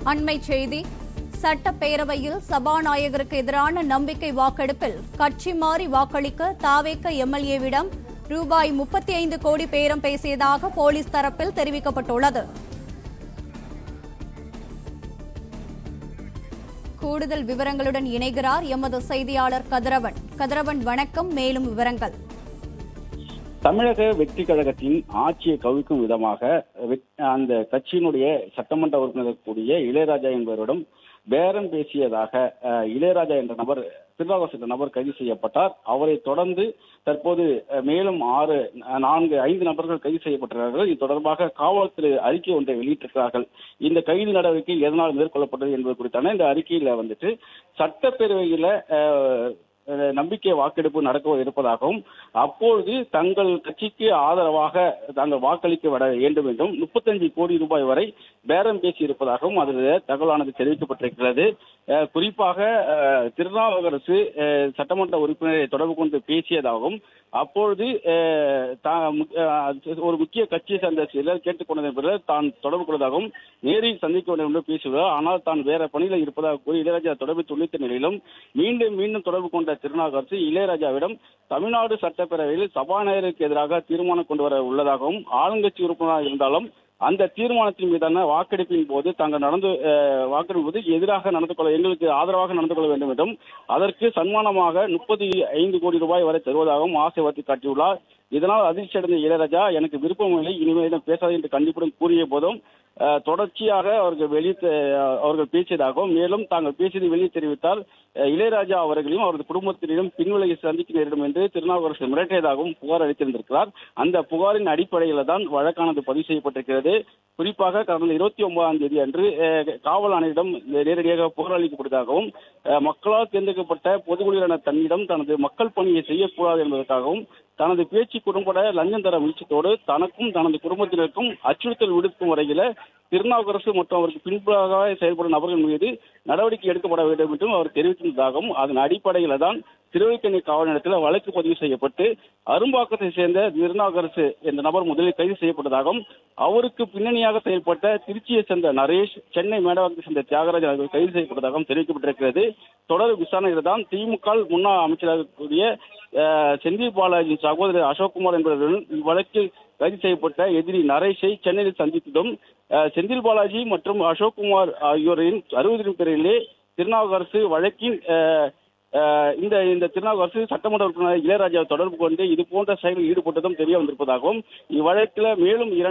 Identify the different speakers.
Speaker 1: அண்மை செய்தி. சட்டப்பேரவையில் சபாநாயகருக்கு எதிரான நம்பிக்கை வாக்கெடுப்பில் கட்சி மாறி வாக்களிக்க தாவேக எம்எல்ஏவிடம் ரூபாய் 35 கோடி பேரம் பேசியதாக போலீஸ் தரப்பில் தெரிவிக்கப்பட்டுள்ளது. கூடுதல் விவரங்களுடன் இணைகிறார் எமது செய்தியாளர் கதிரவன். கதிரவன், வணக்கம். மேலும் விவரங்கள்.
Speaker 2: தமிழக வெற்றி கழகத்தின் ஆட்சியை கவிழ்க்கும் விதமாக அந்த கட்சியினுடைய சட்டமன்ற உறுப்பினர் கூடிய இளையராஜா என்பவரிடம் பேரம் பேசியதாக இளையராஜா என்ற நபர், திருநாவுக்கரசு என்ற நபர் கைது செய்யப்பட்டார். அவரை தொடர்ந்து தற்போது மேலும் 5 நபர்கள் கைது செய்யப்பட்டிருக்கிறார்கள். இது தொடர்பாக காவல்துறை அறிக்கை ஒன்றை வெளியிட்டிருக்கிறார்கள். இந்த கைது நடவடிக்கை எதனால் மேற்கொள்ளப்பட்டது என்பது குறித்தான இந்த அறிக்கையில சட்டப்பேரவையில நம்பிக்கை வாக்கெடுப்பு நடக்க இருப்பதாகவும், அப்பொழுது தங்கள் கட்சிக்கு ஆதரவாக தாங்கள் வாக்களிக்க விட வேண்டும் என்றும் 35 கோடி ரூபாய் வரை பேரம் பேசி இருப்பதாகவும் அதில் தகவலானது தெரிவிக்கப்பட்டிருக்கிறது. குறிப்பாக திருநாவுக்கரசு சட்டமன்ற உறுப்பினரை தொடர்பு கொண்டு பேசியதாகவும், அப்பொழுது ஒரு முக்கிய கட்சியை சேர்ந்த சிலர் கேட்டுக்கொண்டதன் பிறகு தான் தொடர்பு கொள்வதாகவும், நேரில் சந்திக்க வேண்டும் என்று பேசுவதால், ஆனால் தான் வேற பணியில் இருப்பதாக கூறி இளையராஜா தொடர்பு துண்டித்த நிலையிலும் மீண்டும் தொடர்பு கொண்ட திருநாவுக்கரசு இளையராஜாவிடம் தமிழ்நாடு சட்டப்பேரவையில் சபாநாயகருக்கு எதிராக தீர்மானம் கொண்டு வர உள்ளதாகவும், ஆளுங்கட்சி உறுப்பினராக இருந்தாலும் அந்த தீர்மானத்தின் மீதான வாக்கெடுப்பின் போது தாங்கள் வாக்கெடுப்பது எதிராக நடந்து கொள்ள, எங்களுக்கு ஆதரவாக நடந்து கொள்ள வேண்டும் என்றும், அதற்கு சன்மானமாக 35 கோடி ரூபாய் வரை தருவதாகவும் ஆசை வார்த்தை காட்டியுள்ளார். இதனால் அதிர்ச்சி அடைந்த இளையராஜா, எனக்கு விருப்பமில்லை, இனிமேலும் பேசாது என்று கண்டிப்புடன் கூறிய போதும் தொடர்ச்சியாக அவர்கள் பேசியதாகவும், மேலும் தாங்கள் பேசியதை வெளியே தெரிவித்தால் இளையராஜா அவர்களையும் அவரது குடும்பத்தினரும் பின்விளையை சந்திக்க நேரிடும் என்று திருநாவுக்கரசு மிரட்டியதாகவும் புகார் அளித்திருந்திருக்கிறார். அந்த புகாரின் அடிப்படையில் தான் வழக்கானது பதிவு செய்யப்பட்டிருக்கிறது. குறிப்பாக கடந்த 29ஆம் தேதி அன்று காவல் ஆணையரிடம் நேரடியாக புகார் அளிக்கப்பட்டதாகவும், மக்களால் தேர்ந்தெடுக்கப்பட்ட பொதுக்குழுவிலான தன்னிடம் தனது மக்கள் பணியை செய்யக்கூடாது என்பதற்காகவும், தனது பேச்சு குறும்பட லஞ்சம் தர முயற்சித்தோடு தனக்கும் தனது குடும்பத்தினருக்கும் அச்சுறுத்தல் விடுக்கும் வரையில திருநாவுக்கரசு மற்றும் அவருக்கு பின்புலாக செயல்படும் நபர்கள் மீது நடவடிக்கை எடுக்கப்பட வேண்டும் என்றும் அவர் தெரிவித்திருந்ததாகவும், அதன் அடிப்படையில் தான் திருவைக்கண்ணி காவல் நிலையத்தில் வழக்கு பதிவு செய்யப்பட்டு அரும்பாக்கத்தை சேர்ந்த திருநாவுக்கரசு என்ற நபர் முதலில் கைது செய்யப்பட்டதாகவும், அவருக்கு பின்னணியாக செயல்பட்ட திருச்சியை சேர்ந்த நரேஷ், சென்னை மேடவாக்கத்தை சேர்ந்த தியாகராஜ் ஆகியோர் கைது செய்யப்பட்டதாகவும் தெரிவிக்கப்பட்டிருக்கிறது. தொடர் விசாரணையில் தான் திமுக முன்னாள் அமைச்சராக கூடிய செந்தில் பாலாஜி சகோதரர் அசோக்குமார் என்பவர்களுடன் இவ்வழக்கில் கைது செய்யப்பட்ட எதிரி நரேஷை சென்னையில் சந்தித்ததும், செந்தில் பாலாஜி மற்றும் அசோக்குமார் ஆகியோரின் 60 பேரிலே திருநாவுக்கரசு வழக்கின் இந்த திருநாவுக்கரசு சட்டமன்ற உறுப்பினர் இளையராஜாவை தொடர்பு கொண்டு இது போன்ற செயலில் ஈடுபட்டதும் தெரிய வந்திருப்பதாகவும், இவ்வழக்கில் மேலும் 2